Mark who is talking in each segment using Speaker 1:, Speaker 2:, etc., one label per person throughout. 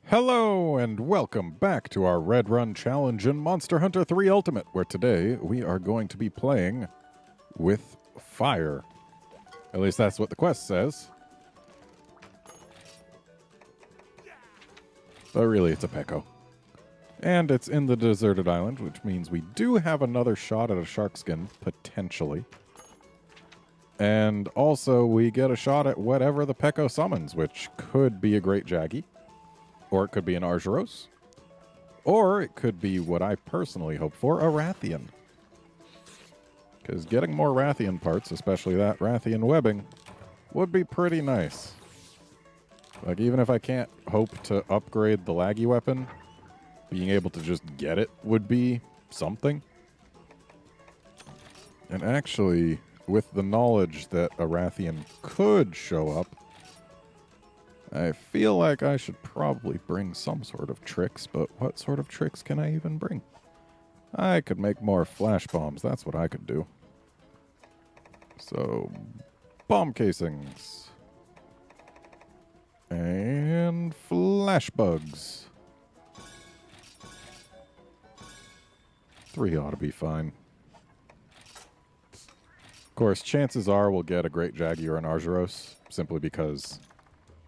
Speaker 1: Hello and welcome back to our RedRun challenge in Monster Hunter 3 Ultimate, where today we are going to be playing with fire. At least that's what the quest says. But really, it's a Peko. And it's in the deserted island, which means we do have another shot at a shark skin, potentially. And also, we get a shot at whatever the Peko summons, which could be a Great Jaggy. Or it could be an Argyros. Or it could be what I personally hope for, a Rathian. Because getting more Rathian parts, especially that Rathian webbing, would be pretty nice. Like, even if I can't hope to upgrade the laggy weapon, being able to just get it would be something. And actually, with the knowledge that a Rathian could show up, I feel like I should probably bring some sort of tricks, but what sort of tricks can I even bring? I could make more flash bombs. That's what I could do. So, bomb casings. And flash bugs. 3 ought to be fine. Of course, chances are we'll get a Great Jaggy or an Argyros, simply because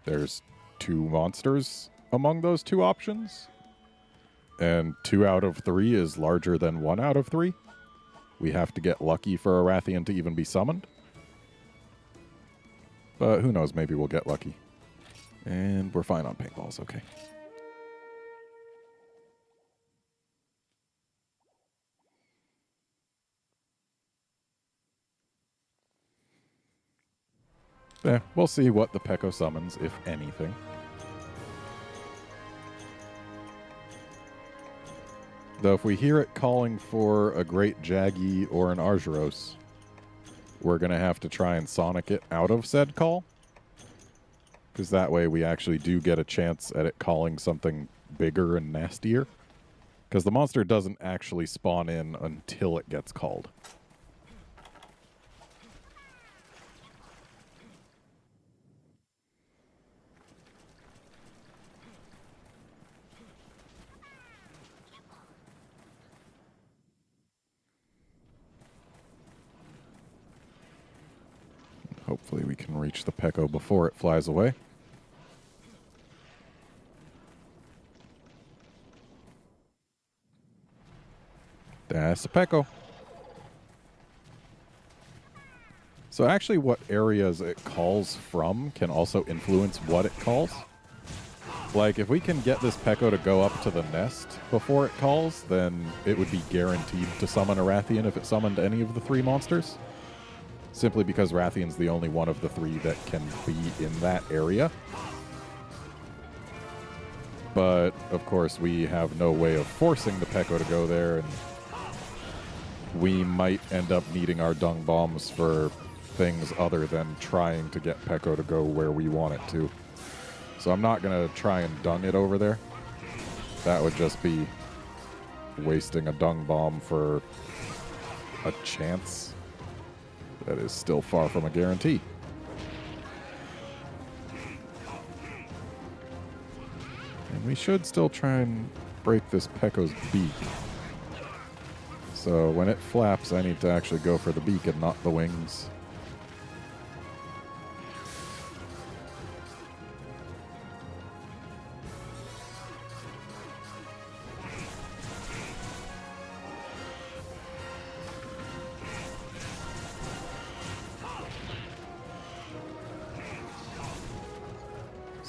Speaker 1: there's 2 monsters among those 2 options. And 2 out of 3 is larger than 1 out of 3. We have to get lucky for a Rathian to even be summoned. But who knows, maybe we'll get lucky. And we're fine on paintballs, okay. Yeah, we'll see what the Peko summons, if anything. Though if we hear it calling for a Great Jaggy or an Argyros, we're going to have to try and sonic it out of said call. Because that way we actually do get a chance at it calling something bigger and nastier. Because the monster doesn't actually spawn in until it gets called. Hopefully we can reach the Peko before it flies away. That's the Peko. So actually what areas it calls from can also influence what it calls. Like, if we can get this Peko to go up to the nest before it calls, then it would be guaranteed to summon a Rathian if it summoned any of the 3 monsters. Simply because Rathian's the only one of the 3 that can be in that area. But, of course, we have no way of forcing the Peko to go there, and we might end up needing our dung bombs for things other than trying to get Peko to go where we want it to. So I'm not going to try and dung it over there. That would just be wasting a dung bomb for a chance. That is still far from a guarantee. And we should still try and break this Peko's beak. So when it flaps, I need to actually go for the beak and not the wings.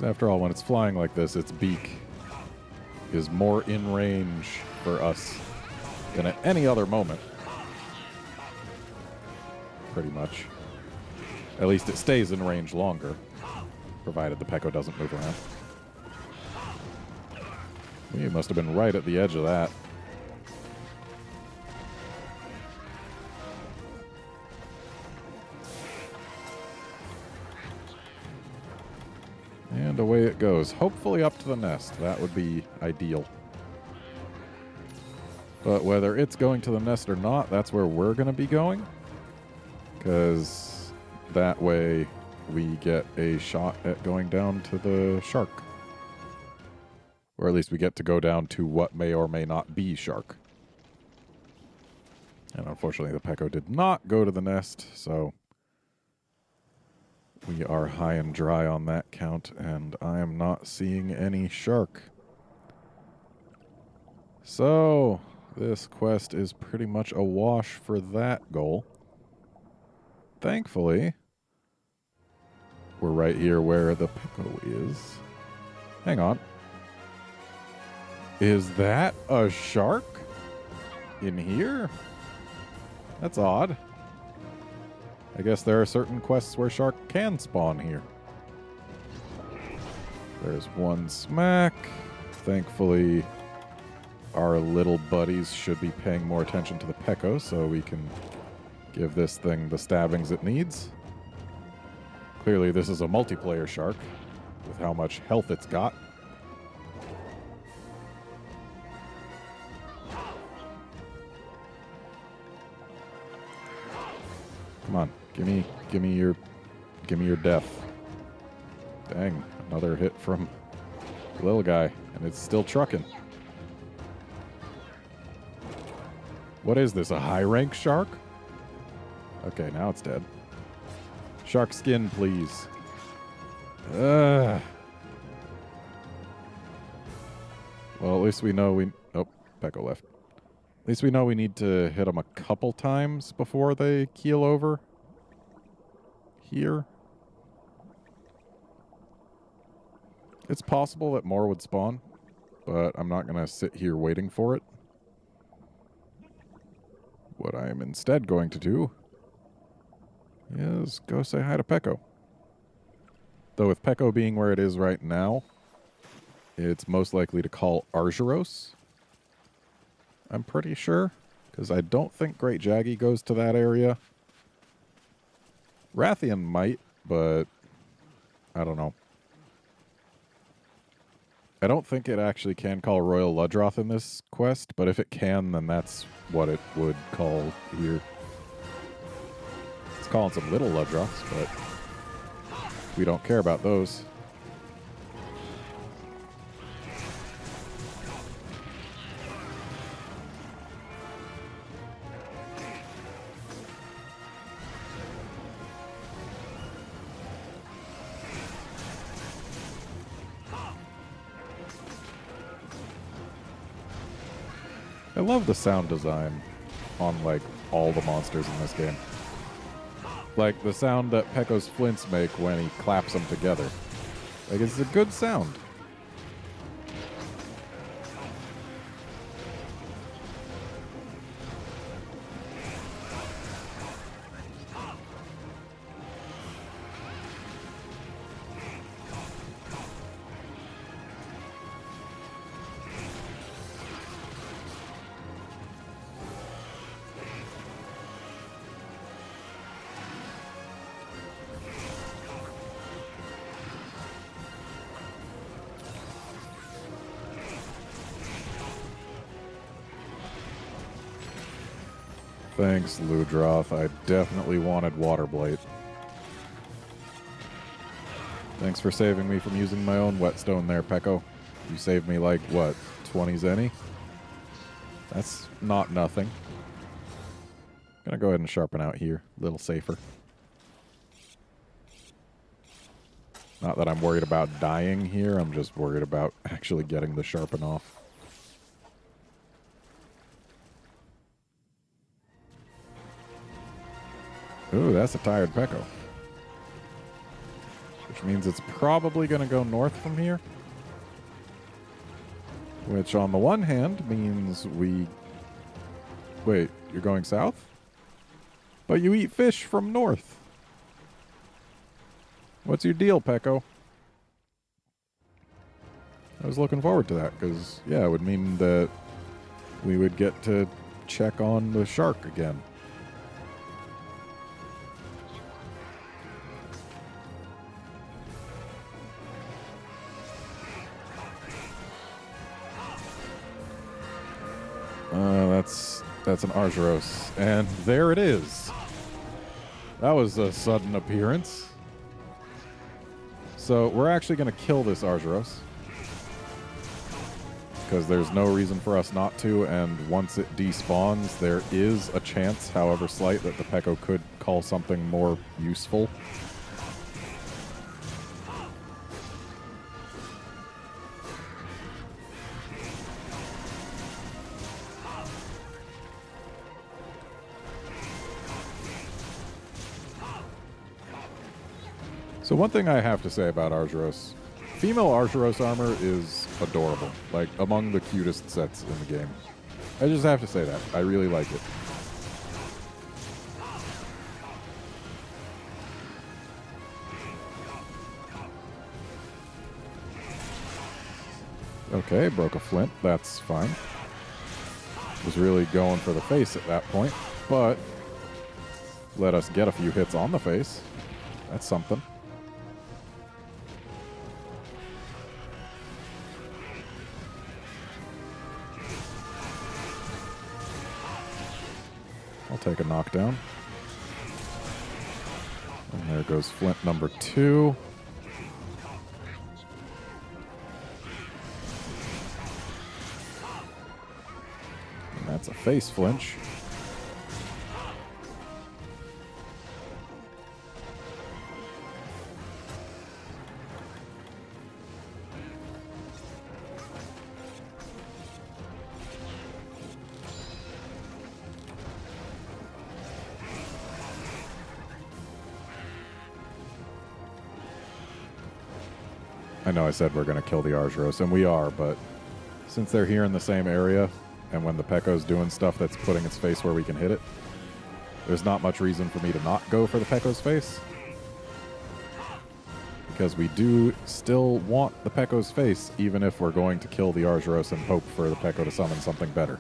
Speaker 1: After all, when it's flying like this, its beak is more in range for us than at any other moment. Pretty much. At least it stays in range longer, provided the Peko doesn't move around. We must have been right at the edge of that. And away it goes. Hopefully up to the nest. That would be ideal. But whether it's going to the nest or not, that's where we're going to be going. Because that way we get a shot at going down to the shark. Or at least we get to go down to what may or may not be shark. And unfortunately, the Pecco did not go to the nest, so we are high and dry on that count, and I am not seeing any shark. So, this quest is pretty much a wash for that goal. Thankfully, we're right here where the Pecco is. Hang on. Is that a shark in here? That's odd. I guess there are certain quests where shark can spawn here. There's one smack. Thankfully, our little buddies should be paying more attention to the Pecco so we can give this thing the stabbings it needs. Clearly, this is a multiplayer shark with how much health it's got. Come on, give me your death. Dang, another hit from the little guy, and it's still trucking. What is this, a high rank shark? Okay, now it's dead. Shark skin, please. Well, at least we know we... Oh, Pecco left. At least we know we need to hit them a couple times before they keel over. Here. It's possible that more would spawn, but I'm not going to sit here waiting for it. What I am instead going to do is go say hi to Pecco. Though with Pecco being where it is right now, it's most likely to call Argyros. I'm pretty sure, because I don't think Great Jaggy goes to that area. Rathian might, but I don't know. I don't think it actually can call Royal Ludroth in this quest, but if it can, then that's what it would call here. It's calling some little Ludroths, but we don't care about those. I love the sound design on, like, all the monsters in this game. Like, the sound that Pecco's flints make when he claps them together. Like, it's a good sound. Thanks, Ludroth. I definitely wanted Water Blight. Thanks for saving me from using my own whetstone there, Pecco. You saved me like, what, 20 zenny? That's not nothing. Gonna go ahead and sharpen out here. A little safer. Not that I'm worried about dying here, I'm just worried about actually getting the sharpen off. Ooh, that's a tired Pecco. Which means it's probably going to go north from here. Which, on the one hand, means we... Wait, you're going south? But you eat fish from north. What's your deal, Pecco? I was looking forward to that, because, yeah, it would mean that we would get to check on the shark again. That's an Argyros. And there it is. That was a sudden appearance. So we're actually going to kill this Argyros. because there's no reason for us not to, and once it despawns, there is a chance, however slight, that the Peko could call something more useful. So one thing I have to say about Argyros, female Argyros armor is adorable, like among the cutest sets in the game. I just have to say that. I really like it. Okay, broke a flint. That's fine. Was really going for the face at that point, but let us get a few hits on the face. That's something. I'll take a knockdown. And there goes flint number 2. And that's a face flinch. I know I said we're going to kill the Argyros, and we are, but since they're here in the same area, and when the Peko's doing stuff that's putting its face where we can hit it, there's not much reason for me to not go for the Peko's face. Because we do still want the Peko's face, even if we're going to kill the Argyros and hope for the Peko to summon something better.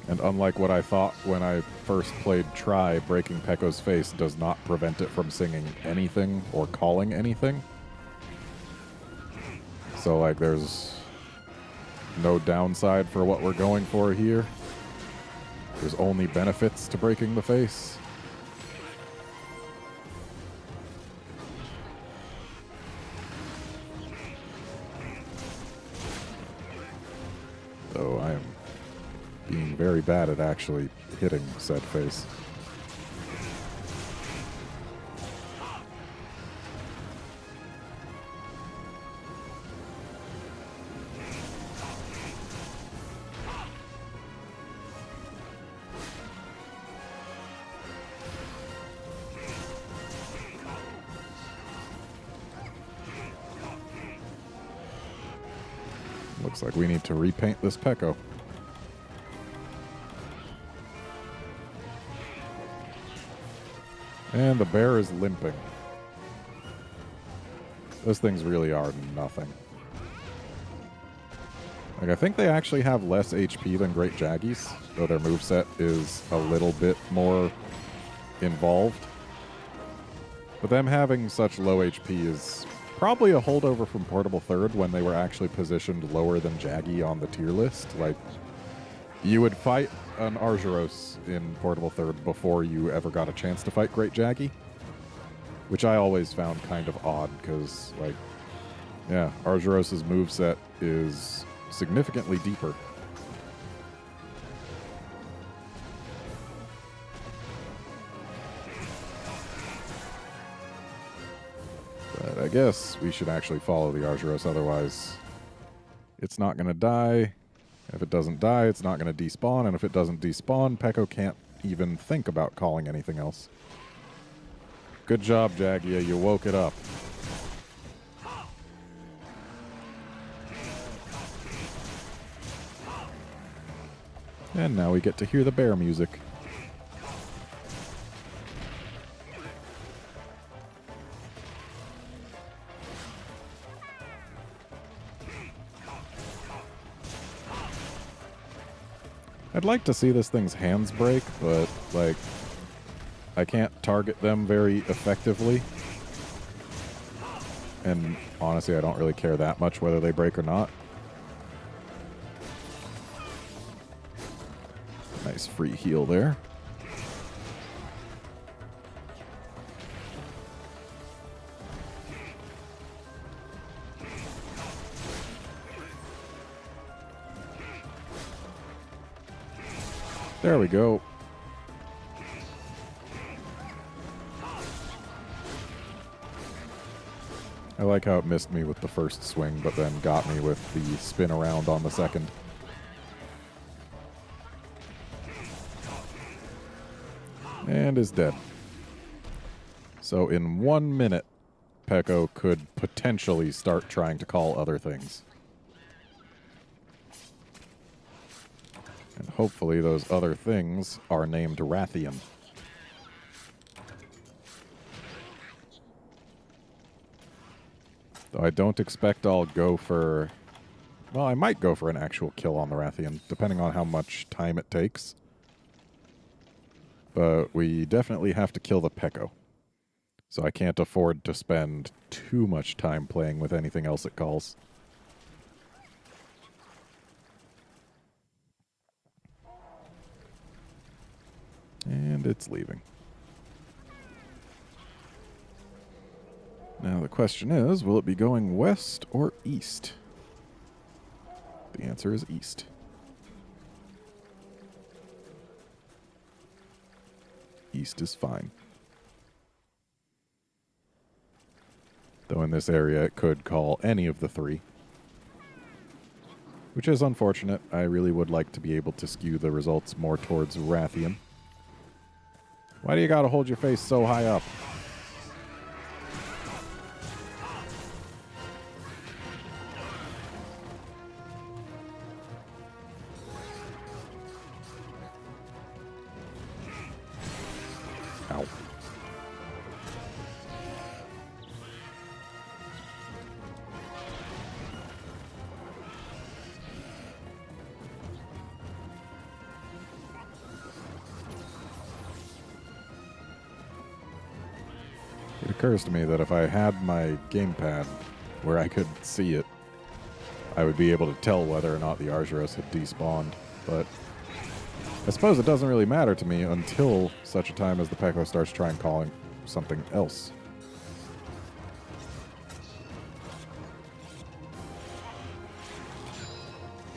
Speaker 1: And unlike what I thought when I first played Try, breaking Peko's face does not prevent it from singing anything or calling anything. So, like, there's no downside for what we're going for here. There's only benefits to breaking the face. Though I am being very bad at actually hitting said face. Looks like we need to repaint this Peko. And the bear is limping. Those things really are nothing. Like, I think they actually have less HP than Great Jaggies, though their moveset is a little bit more involved. But them having such low HP is probably a holdover from Portable Third when they were actually positioned lower than Jaggy on the tier list. Like, you would fight an Argyros in Portable Third before you ever got a chance to fight Great Jaggy, which I always found kind of odd because, like, yeah, Argyros' moveset is significantly deeper. But I guess we should actually follow the Argyros, otherwise it's not going to die. If it doesn't die, it's not going to despawn, and if it doesn't despawn, Peko can't even think about calling anything else. Good job, Jagia, you woke it up. And now we get to hear the bear music. I'd like to see this thing's hands break, but, like, I can't target them very effectively. And honestly, I don't really care that much whether they break or not. Nice free heal there. There we go. I like how it missed me with the first swing, but then got me with the spin around on the second. And is dead. So in 1 minute, Peko could potentially start trying to call other things. And hopefully those other things are named Rathian. Though I don't expect I'll go for... Well, I might go for an actual kill on the Rathian, depending on how much time it takes. But we definitely have to kill the Peko. So I can't afford to spend too much time playing with anything else it calls. And it's leaving. Now the question is, will it be going west or east? The answer is east. East is fine. Though in this area it could call any of the three. Which is unfortunate. I really would like to be able to skew the results more towards Rathian. Why do you gotta hold your face so high up? Ow. It occurs to me that if I had my gamepad where I could see it, I would be able to tell whether or not the Argyros had despawned, but I suppose it doesn't really matter to me until such a time as the Peko starts trying calling something else.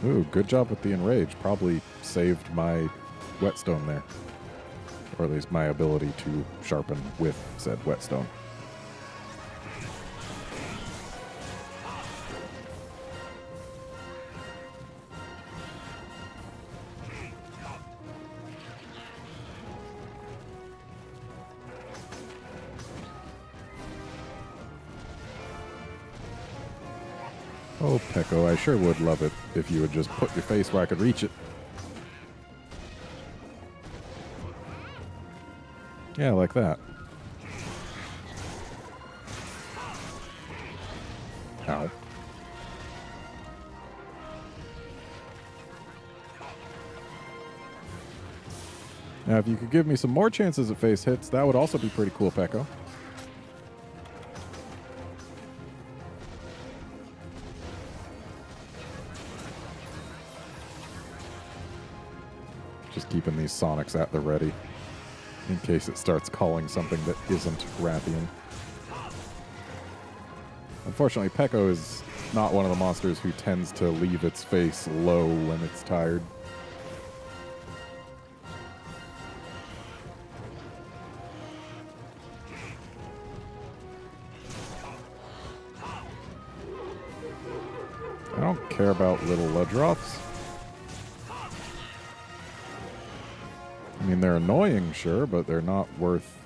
Speaker 1: Ooh, good job with the Enrage. Probably saved my whetstone there. Or at least my ability to sharpen with said whetstone. Oh, Peko, I sure would love it if you would just put your face where I could reach it. Yeah, like that. Ow. Now, if you could give me some more chances at face hits, that would also be pretty cool, Peko. Just keeping these Sonics at the ready, in case it starts calling something that isn't Rathian. Unfortunately, Peko is not one of the monsters who tends to leave its face low when it's tired. I don't care about little Ludroths. I mean, they're annoying, sure, but they're not worth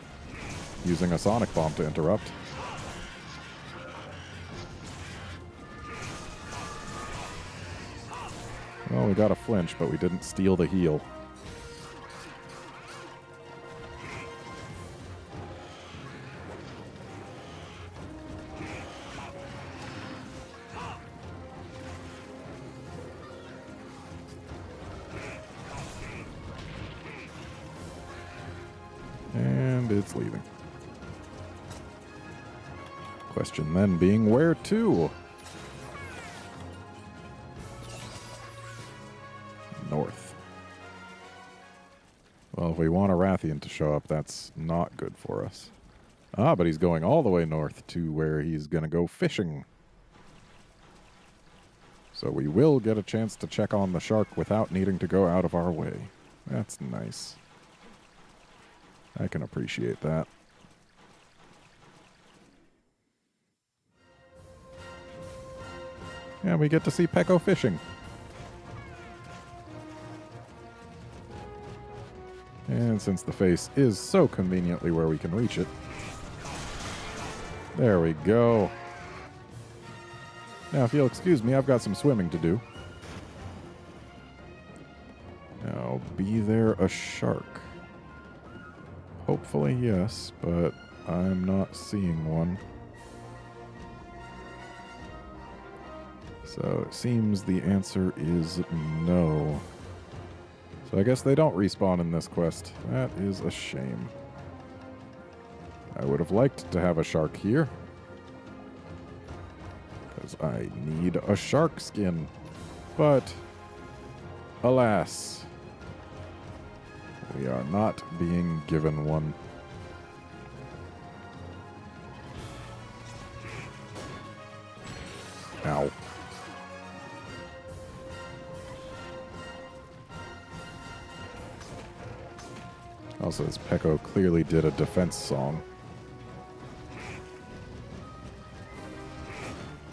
Speaker 1: using a Sonic Bomb to interrupt. Well, we got a flinch, but we didn't steal the heal. And it's leaving. Question then being, where to? North. Well, if we want a Rathian to show up, that's not good for us. Ah, but he's going all the way north to where he's going to go fishing. So we will get a chance to check on the shark without needing to go out of our way. That's nice. I can appreciate that. And we get to see Pecco fishing. And since the face is so conveniently where we can reach it, there we go. Now, if you'll excuse me, I've got some swimming to do. Now, be there a shark? Hopefully, yes, but I'm not seeing one. So it seems the answer is no. So I guess they don't respawn in this quest. That is a shame. I would have liked to have a shark here, because I need a shark skin. But, alas, we are not being given one. Ow. Also, this Pecco clearly did a defense song.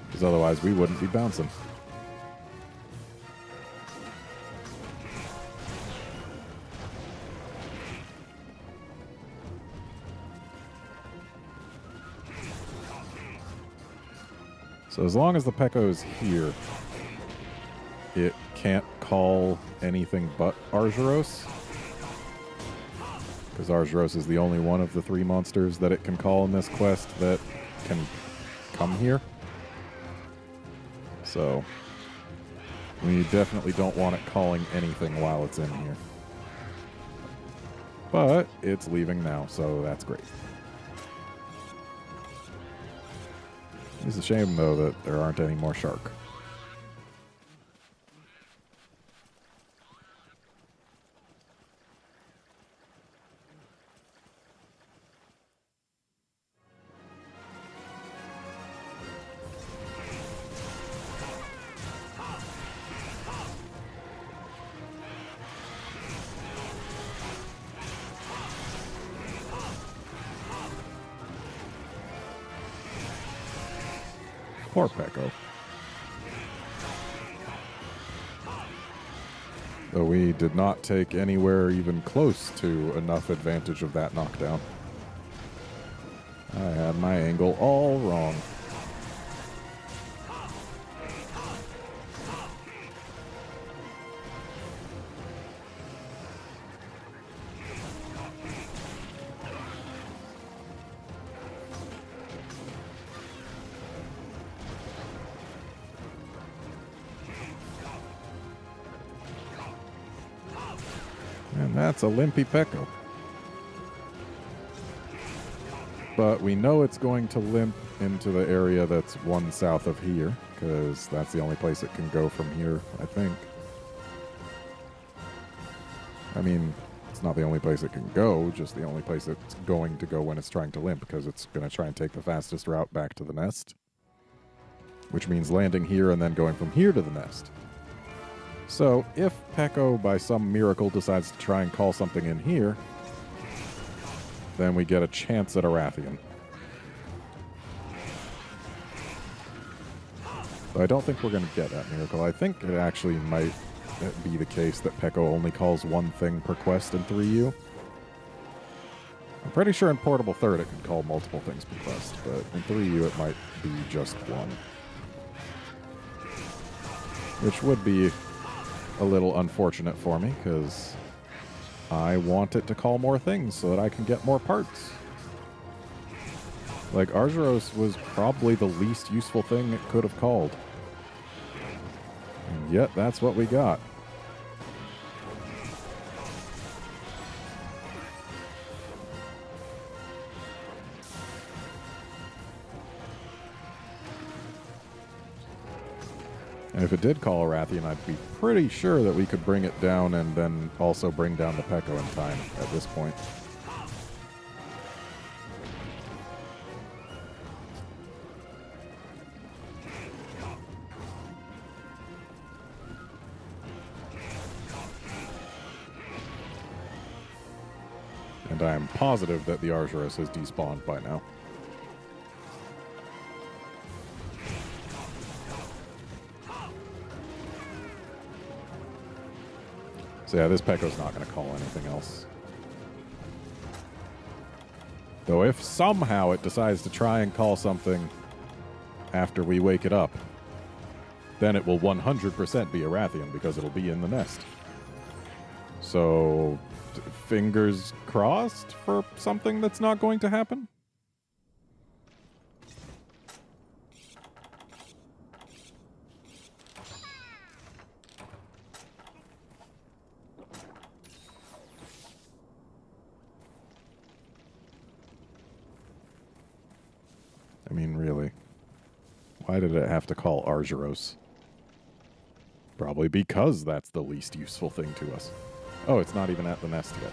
Speaker 1: Because otherwise we wouldn't be bouncing. So as long as the Pecco is here, it can't call anything but Argyros. Because Argyros is the only one of the 3 monsters that it can call in this quest that can come here. So, we definitely don't want it calling anything while it's in here. But it's leaving now, so that's great. It's a shame, though, that there aren't any more shark. Poor Pecco. Though we did not take anywhere even close to enough advantage of that knockdown. I had my angle all wrong. And that's a limpy Pecco. But we know it's going to limp into the area that's one south of here, because that's the only place it can go from here, I think. I mean, it's not the only place it can go, just the only place it's going to go when it's trying to limp, because it's going to try and take the fastest route back to the nest. Which means landing here and then going from here to the nest. So, if Pecco, by some miracle, decides to try and call something in here, then we get a chance at a Rathian. But I don't think we're going to get that miracle. I think it actually might be the case that Pecco only calls one thing per quest in 3U. I'm pretty sure in Portable Third it can call multiple things per quest, but in 3U it might be just one. Which would be a little unfortunate for me, because I want it to call more things so that I can get more parts. Like, Argyros was probably the least useful thing it could have called. And yet, that's what we got. And if it did call a Rathian, I'd be pretty sure that we could bring it down and then also bring down the Pecco in time at this point. And I am positive that the Argyros has despawned by now. So yeah, this Pecco's not going to call anything else. Though if somehow it decides to try and call something after we wake it up, then it will 100% be a Rathian because it'll be in the nest. So, fingers crossed for something that's not going to happen? I mean, really. Why did it have to call Argyros? Probably because that's the least useful thing to us. Oh, it's not even at the nest yet.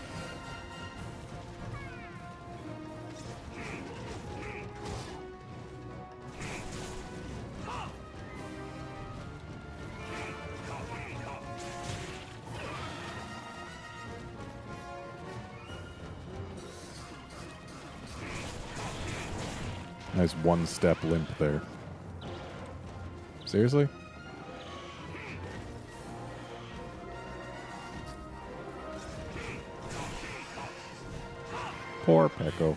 Speaker 1: Nice one-step limp there. Seriously? Poor Pecco.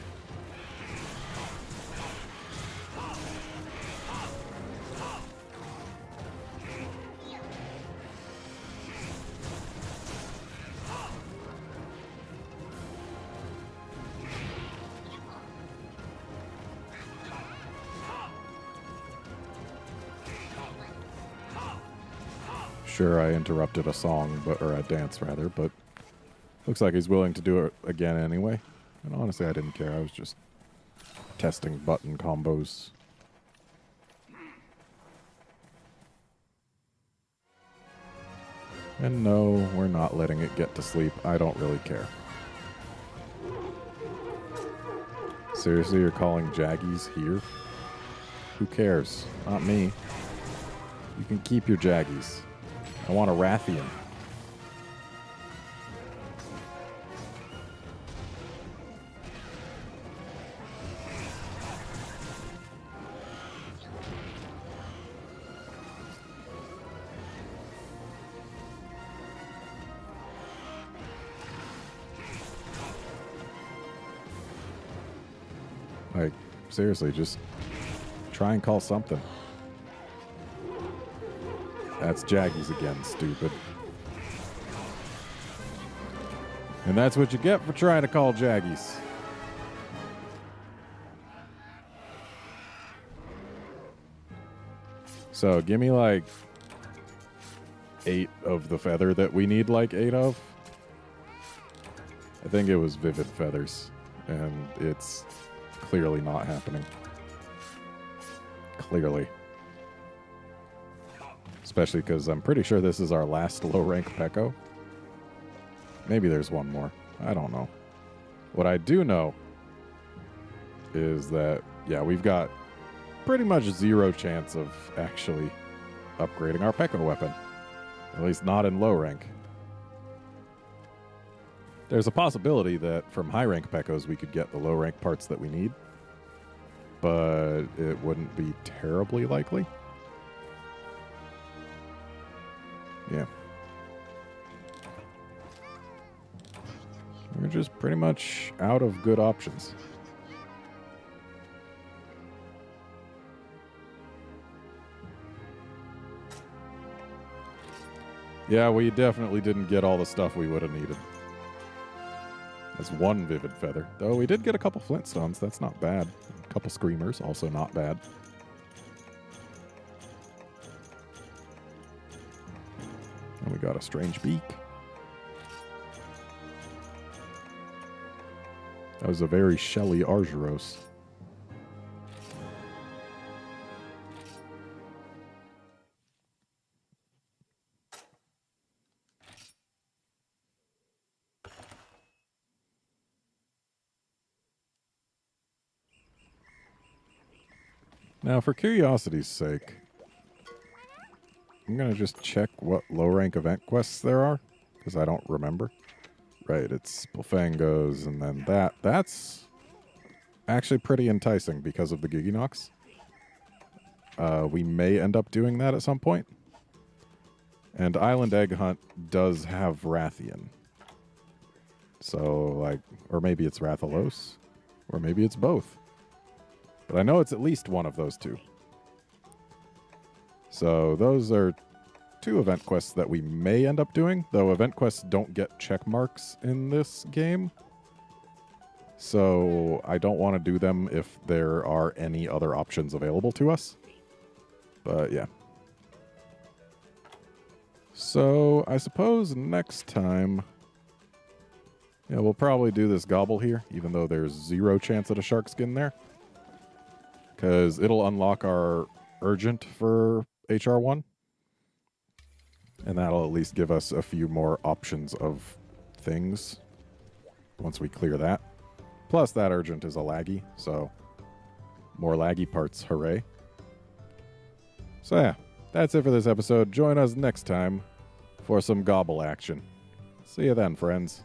Speaker 1: Sure, I interrupted a song, or a dance rather, but looks like he's willing to do it again anyway. And honestly, I didn't care. I was just testing button combos. And no, we're not letting it get to sleep. I don't really care. Seriously, you're calling Jaggies here? Who cares? Not me. You can keep your Jaggies. I want a Rathian. Like, seriously, just try and call something. That's Jaggies again, stupid. And that's what you get for trying to call Jaggies. So, give me like 8 of the feather that we need like 8 of. I think it was Vivid Feathers, and it's clearly not happening. Clearly. Especially because I'm pretty sure this is our last low-rank Pecco. Maybe there's one more. I don't know. What I do know is that, yeah, we've got pretty much 0 chance of actually upgrading our Pecco weapon. At least not in low rank. There's a possibility that from high-rank Peccos we could get the low-rank parts that we need, but it wouldn't be terribly likely. Yeah. We're just pretty much out of good options. Yeah, we definitely didn't get all the stuff we would have needed. That's one Vivid Feather. Though we did get a couple Flintstones. That's not bad. A couple Screamers. Also not bad. And we got a Strange Beak. That was a very Shelly Argyros. Now, for curiosity's sake, I'm going to just check what low-rank event quests there are, because I don't remember. Right, it's Spilfangos, and then that's actually pretty enticing because of the Giginox. We may end up doing that at some point. And Island Egg Hunt does have Rathian. So, like, or maybe it's Rathalos, or maybe it's both. But I know it's at least one of those two. So those are 2 event quests that we may end up doing, though event quests don't get check marks in this game. So I don't want to do them if there are any other options available to us. But yeah. So I suppose next time, yeah, we'll probably do this gobble here, even though there's 0 chance at a shark skin there. Because it'll unlock our urgent for HR1. And that'll at least give us a few more options of things once we clear that. Plus, that urgent is a laggy, so more laggy parts, hooray. So yeah, that's it for this episode. Join us next time for some gobble action. See you then, friends.